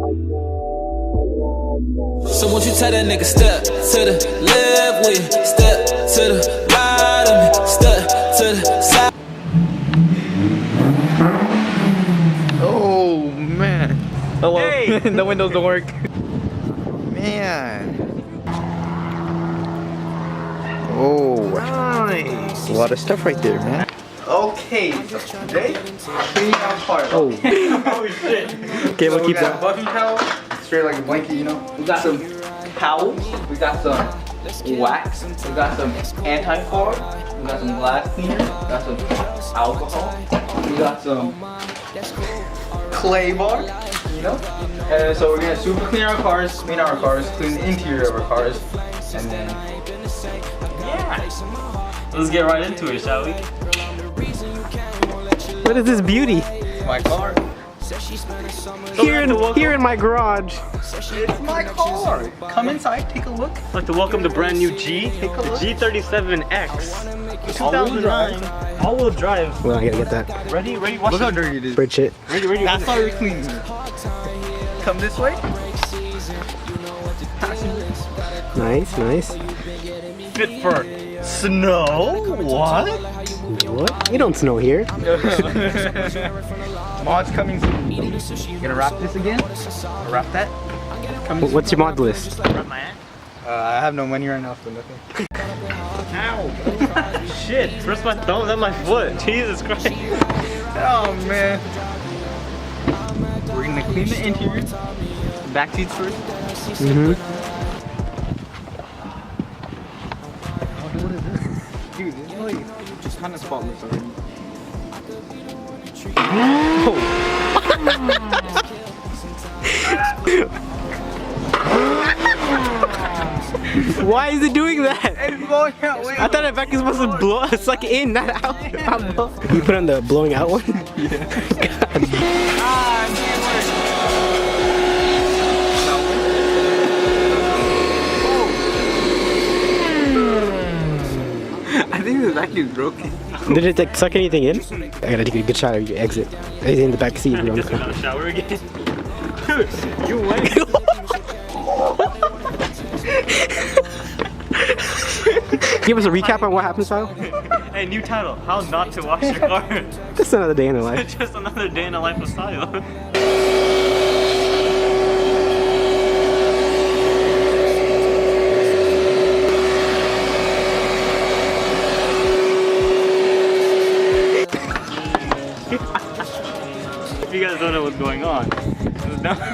So won't you tell that nigga step to the left with you, step to the right of me, step to the side. Oh man. Hello. Hey. The windows don't work. Man. Oh, nice. A lot of stuff right there, man. Okay, so today, cleaning out cars. Oh. Oh shit. Okay, So we'll keep that. that. Buffy towel, straight like a blanket, you know. We got some towels, we got some wax, we got some anti-fog, we got some glass cleaner, we got some alcohol, we got some clay bar, you know. And so we're gonna super clean our cars, clean the interior of our cars, and then yeah. Let's get right into it, shall we? What is this beauty? my car. Here in my garage. It's my car. Come inside, take a look. I'd like to welcome the brand new G, the G37X, 2009, all-wheel drive. Well, I gotta get that. Ready? Watch Look how it. dirty it is. Bridge it. Ready? That's how we're cleaning it. Come this way. Nice. Fit for snow? What? What? You don't snow here. Mod's coming soon. Gonna wrap this again. Wrap that. What's your mod list? I have no money right now for nothing. Ow! Shit! First my thumb, then my foot. Jesus Christ! Oh man. We're gonna clean the interior. Back seats first. Mm-hmm. What is this? Dude, this is like just kind of spotless already. Why is it doing that? It's blowing out. Wait. I thought it back is supposed to blow. It's like in, not out. You put on the blowing out one? Yeah. I think the vacuum is broken. Did it like suck anything in? I gotta take a good shot of your exit. It's in the back seat. Bro. Just without a shower again. Dude, you went. Give us a recap on what happened, Kyle. Hey, new title: How not to wash your car. Just another day in the life. Just another day in the life of Silo. If you guys don't know what's going on,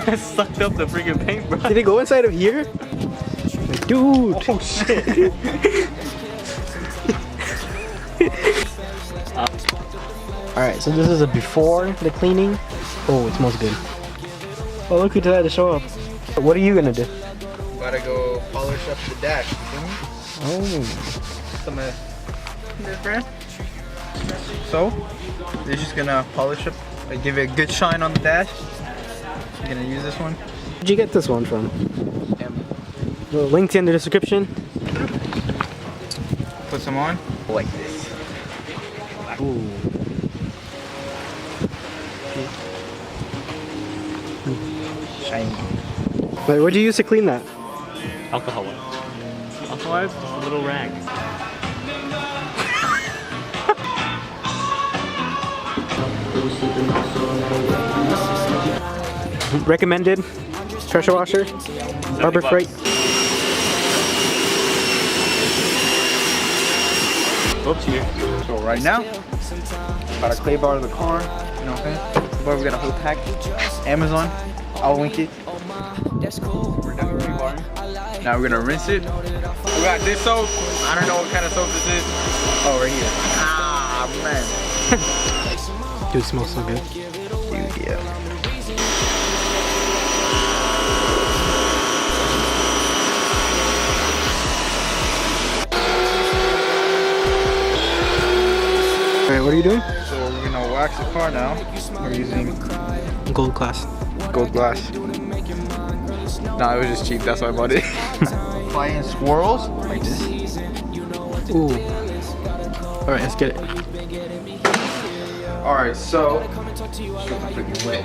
it sucked up the freaking paintbrush. Did it go inside of here? Like, dude. Oh shit. Alright, so this is a before the cleaning. Oh, it smells good. Oh, look who decided to show up. What are you gonna do? Gotta go polish up the dash. You feel me? Oh. Some this brand. So, they're just gonna polish up, like, give it a good shine on the dash. I'm gonna use this one. Where'd you get this one from? The link's in the description. Put some on like this. Ooh. Shiny. Wait, what'd you use to clean that? Alcohol wipe. Alcohol wipe? Just a little rag. Recommended pressure washer, Harbor Freight. Oops, here. So right now, got a clay bar to the car. You know what I'm saying? But we got a whole pack. Amazon. I'll link it. We're done clay barring. Now we're gonna rinse it. We got this soap. I don't know what kind of soap this is. Oh, right here. Ah, man. Dude, it smells so good. Dude, yeah. Alright, what are you doing? So we're gonna wax the car now. We're using Gold class. gold glass. Nah, it was just cheap. That's why I bought it. Flying swirls like this. Ooh. Alright, let's get it. All right, so freaking wet.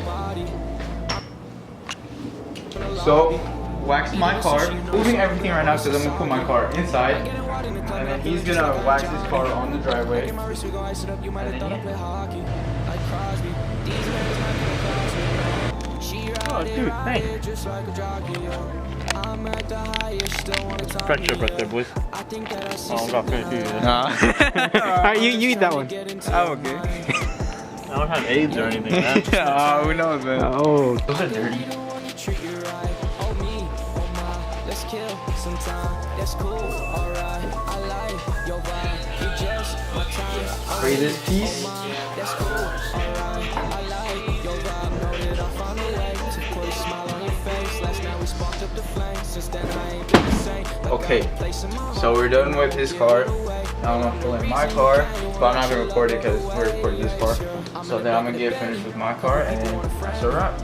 So, wax my car. Moving everything right now because I'm gonna put my car inside. And then he's gonna wax his car on the driveway. And then, Oh, dude, thanks. Friendship right there, boys. Oh, I'm not finished eating this. Alright, you eat that one. Oh, okay. I don't have AIDS or anything, man. Oh, who knows, man? Oh, Those are dirty. spray this piece. Okay, so we're done with his car. Now I'm gonna fill in my car, but I'm not gonna record it because we're recording this car. So then I'm gonna get finished with my car and then that's a wrap.